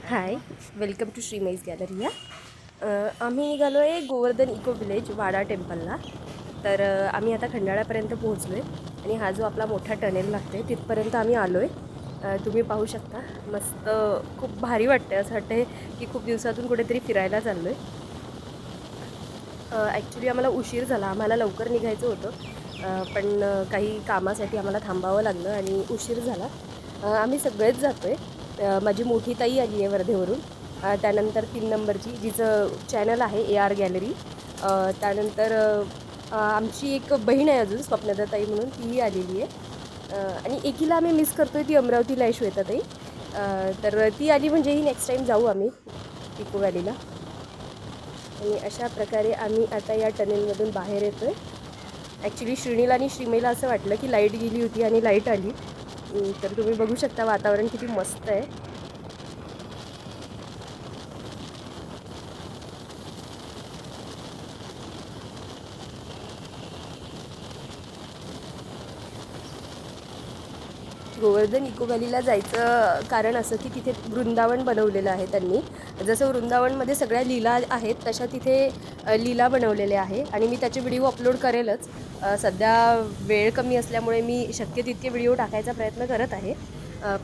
High, welcome to Shrimai's gallery. आम्ही निघालो आहे गोवर्धन इको विलेज वाडा टेम्पलला. तर आम्ही आता खंडाळ्यापर्यंत पोहोचलो आहे आणि हा जो आपला मोठा टनेल लागतो आहे तिथपर्यंत आम्ही आलो आहे. तुम्ही पाहू शकता, मस्त खूप भारी वाटतं आहे. असं वाटतं आहे की खूप दिवसातून कुठेतरी फिरायला चाललो आहे. ॲक्च्युली आम्हाला उशीर झाला, आम्हाला लवकर निघायचं होतं, पण काही कामासाठी आम्हाला थांबावं लागलं आणि उशीर झाला. आम्ही सगळेच जातो आहे. माझी मोठी ताई आली आहे वर्धेवरून, त्यानंतर 3 नंबरची जिचं चॅनल आहे AR गॅलरी. त्यानंतर आमची एक बहीण आहे अजून स्वप्नदा ताई म्हणून, तीही आलेली आहे. आणि एकीला आम्ही मिस करतो आहे, ती अमरावतीला आहे श्वेता ताई. तर ती आली म्हणजे ही नेक्स्ट टाईम जाऊ आम्ही इको व्हॅलीला. आणि अशा प्रकारे आम्ही आता या टनेलमधून बाहेर येतो आहे. ॲक्च्युली श्रीणीला आणि श्रीमईला असं वाटलं की लाईट गेली होती आणि लाईट आली. तर तुम्ही बघू शकता वातावरण किती मस्त आहे. गोवर्धन इको व्हॅलीला जायचं कारण असं की तिथे वृंदावन बनवलेलं आहे त्यांनी. जसं वृंदावनमध्ये सगळ्या लीला आहेत तशा तिथे लीला बनवलेल्या आहे आणि मी त्याचे व्हिडिओ अपलोड करेलच. सध्या वेळ कमी असल्यामुळे मी शक्य तितके व्हिडिओ टाकायचा प्रयत्न करत आहे.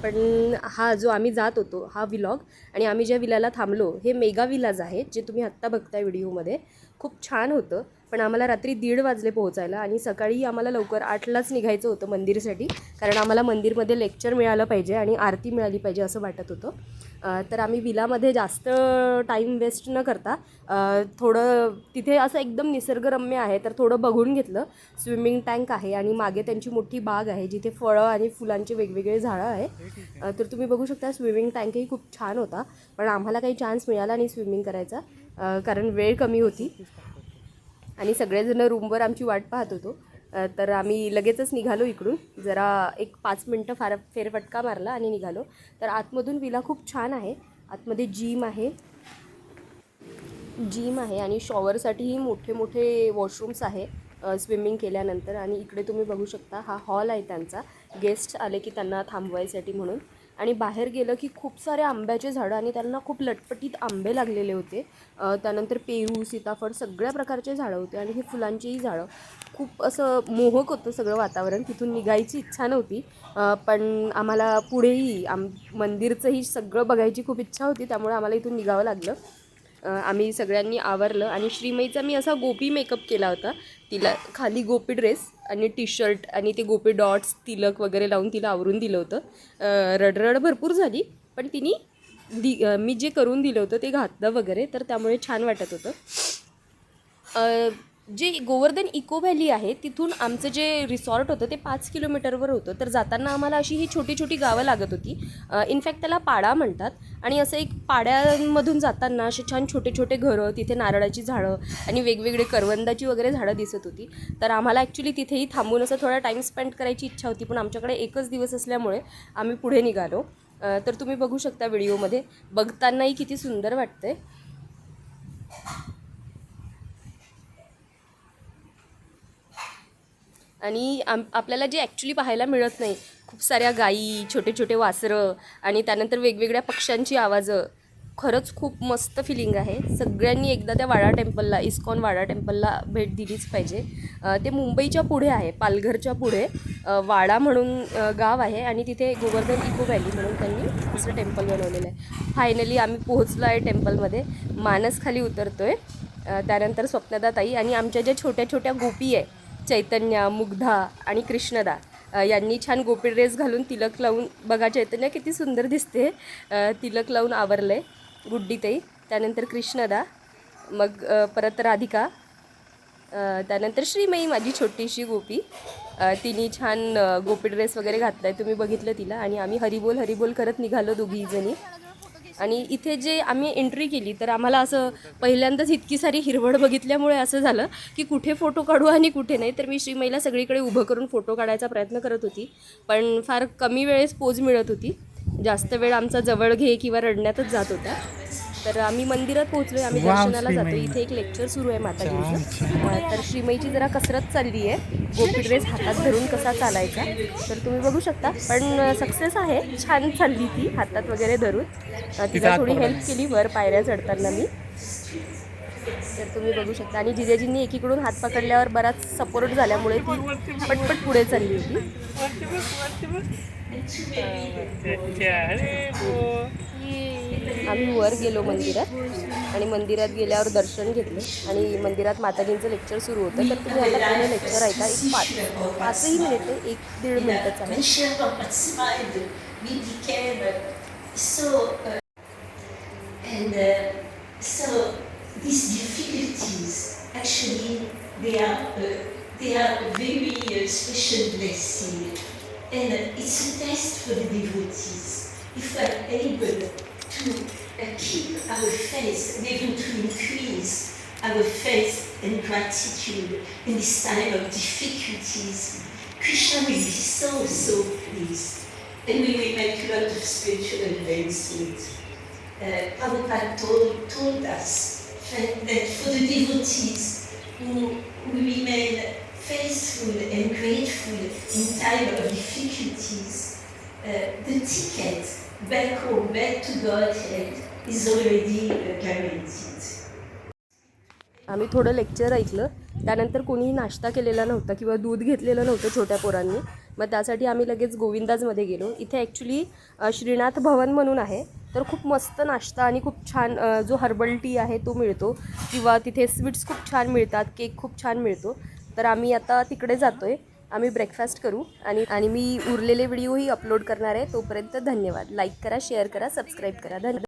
पण हा जो आम्ही जात होतो हा विलॉग आणि आम्ही ज्या विलाला थांबलो हे मेगा विलाज आहे, जे तुम्ही आत्ता बघताय व्हिडिओमध्ये. खूप छान होतं, पण आम्हाला रात्री 1:30 वाजले पोहोचायला आणि सकाळी आम्हाला लवकर 8लाच निघायचं होतं मंदिरासाठी, कारण आम्हाला मंदिरमध्ये लेक्चर मिळालं पाहिजे आणि आरती मिळाली पाहिजे असं वाटत होतं. तर आम्ही विलामध्ये जास्त टाईम वेस्ट न करता थोडं तिथे असं एकदम निसर्गरम्य आहे तर थोडं बघून घेतलं. स्विमिंग टँक आहे आणि मागे त्यांची मोठी बाग आहे जिथे फळं आणि फुलांचे वेगवेगळे झाडं आहे. तर तुम्ही बघू शकता स्विमिंग टँकही खूप छान होता, पण आम्हाला काही चान्स मिळाला नाही स्विमिंग करायचा, कारण वेळ कमी होती आणि सगळेजण रूमवर आमची वाट पाहत होतो. तर आम्ही लगेचच निघालो इकडून. जरा एक 5 मिनटं फेरफटका मारला आणि निघालो. तर आतमधून विला खूप छान आहे. आतमध्ये जिम आहे आणि शॉवरसाठीही मोठे मोठे वॉशरूम्स आहे स्विमिंग केल्यानंतर. आणि इकडे तुम्ही बघू शकता हा हॉल आहे त्यांचा, गेस्ट आले की त्यांना थांबवायसाठी म्हणून. आणि बाहेर गेलं की खूप सारे आंब्याचे झाडं आणि त्यांना खूप लटपटीत आंबे लागलेले होते. त्यानंतर पेरू, सीताफळ सगळ्या प्रकारचे झाडं होते आणि हे फुलांचीही झाडं. खूप असं मोहक होतं सगळं वातावरण. तिथून निघायची इच्छा नव्हती, पण आम्हाला पुढेही मंदिरचंही सगळं बघायची खूप इच्छा होती, त्यामुळे आम्हाला इथून निघावं लागलं. आम्ही सगळ्यांनी आवरलं आणि श्रीमईचा मी असा गोपी मेकअप केला होता. तिला खाली गोपी ड्रेस आणि टी-शर्ट आणि ते गोपी डॉट्स तिलक वगैरे लावून तिला आवरून दिलं होतं. रडरड भरपूर झाली, पण तिने मी जे करून दिलं होतं ते घातलं वगैरे, तर त्यामुळे छान वाटत होतं. जे गोवर्धन इको व्हॅली आहे तिथून आमचं जे रिसॉर्ट होतं ते 5 किलोमीटरवर होतं. तर जाताना आम्हाला अशी ही छोटी छोटी गावं लागत होती. इनफॅक्ट त्याला पाडा म्हणतात. आणि असं एक पाड्यांमधून जाताना असे छान छोटे छोटे घरं, तिथे नारळाची झाडं आणि वेगवेगळे करवंदाची वगैरे झाडं दिसत होती. तर आम्हाला ॲक्च्युली तिथेही थांबून असं थोडा टाईम स्पेंड करायची इच्छा होती, पण आमच्याकडे एकच दिवस असल्यामुळे आम्ही पुढे निघालो. तर तुम्ही बघू शकता व्हिडिओमध्ये, बघतानाही किती सुंदर वाटतंय. आणि आपल्याला जे ॲक्च्युली पाहायला मिळत नाही, खूप साऱ्या गायी, छोटे छोटे वासरं आणि त्यानंतर वेगवेगळ्या पक्ष्यांची आवाजं. खरंच खूप मस्त फिलिंग आहे. सगळ्यांनी एकदा त्या वाडा टेम्पलला, इस्कॉन वाडा टेम्पलला भेट दिलीच पाहिजे. ते मुंबईच्या पुढे आहे, पालघरच्या पुढे वाडा म्हणून गाव आहे आणि तिथे गोवर्धन इको व्हॅली म्हणून त्यांनी असं टेम्पल बनवलेलं आहे. फायनली आम्ही पोहोचलो आहे टेम्पलमध्ये. मानस खाली उतरतो आहे, त्यानंतर स्वप्नदा ताई आणि आमच्या ज्या छोट्या छोट्या गोपी आहे, चैतन्या, मुग्धा आणि कृष्णदा, यांनी छान गोपी ड्रेस घालून तिलक लावून, बघा चैतन्या किती सुंदर दिसते, तिलक लावून आवरलं आहे. गुड्डीताई, त्यानंतर कृष्णदा, मग परत राधिका, त्यानंतर श्रीमई माझी छोटीशी गोपी. तिने छान गोपी ड्रेस वगैरे घातला आहे, तुम्ही बघितलं तिला. आणि आम्ही हरिबोल हरिबोल करत निघालो दोघीजणी. आणि इथे जे आम्ही एंट्री केली तर आम्हाला असं पहिल्यांदाच इतकी सारी हिरवळ बघितल्यामुळे असं झालं की कुठे फोटो काढू आणि कुठे नाही. तर मी श्रीमईला सगळीकडे उभं करून फोटो काढायचा प्रयत्न करत होती, पण फार कमी वेळेस पोज मिळत होती. जास्त वेळ आमचा जवळ घे किंवा रडण्यातच जात होता. तर आम्ही मंदिरात पोहोचलोय, आम्ही दर्शनाला जातो. इथे एक लेक्चर सुरू आहे माताजींचं. तर श्रीमईची जरा कसरत चालली आहे, गोपी ड्रेस हातात धरून कसा चालायचा, तर तुम्ही बघू शकता. पण सक्सेस आहे, छान चालली ती हातात वगैरे धरून. तिला थोडी हेल्प केली वर पायऱ्या चढताना मी, तर तुम्ही बघू शकता. आणि जिजाजींनी एकीकडून हात पकडल्यावर बराच सपोर्ट झाल्यामुळे ती पटपट पुढे चालली होती. आम्ही वर गेलो मंदिरात आणि मंदिरात गेल्यावर दर्शन घेतलं आणि मंदिरात माताजींचं लेक्चर सुरू होतं. तर तुम्ही आता पूर्ण लेक्चर ऐका. एक 5ही मिनिटे, 1-1.5 मिनिटच आहे. So these difficulties actually they are very special blessing, and it's a test for the devotees if we are able to keep our faith and even to increase our faith and gratitude in this time of difficulties. Krishna will be so pleased, and we will make a lot of spiritual advancement. Prabhupada told us that for the devotees who remain faithful and grateful in time of difficulties, the ticket back home, back to Godhead is already guaranteed. आम्ही थोडं lecture ऐकलं. त्यानंतर कोणीही नाश्ता केलेला नव्हता किंवा दूध घेतलेलं नव्हतं छोट्या पोरांनी. मग त्यासाठी आम्ही लगेच गोविंदाजमध्ये गेलो. इथे ॲक्च्युली श्रीनाथ भवन म्हणून आहे, तर खूप मस्त नाश्ता आणि खूप छान जो हर्बल टी आहे तो मिळतो, किंवा तिथे स्वीट्स खूप छान मिळतात, केक खूप छान मिळतो. तर आम्ही आता तिकडे जातो आहे. आम्ही ब्रेकफास्ट करू आणि मी उरलेले व्हिडिओही अपलोड करणार आहे. तोपर्यंत धन्यवाद. लाईक करा, शेअर करा, सबस्क्राईब करा. धन्यवाद.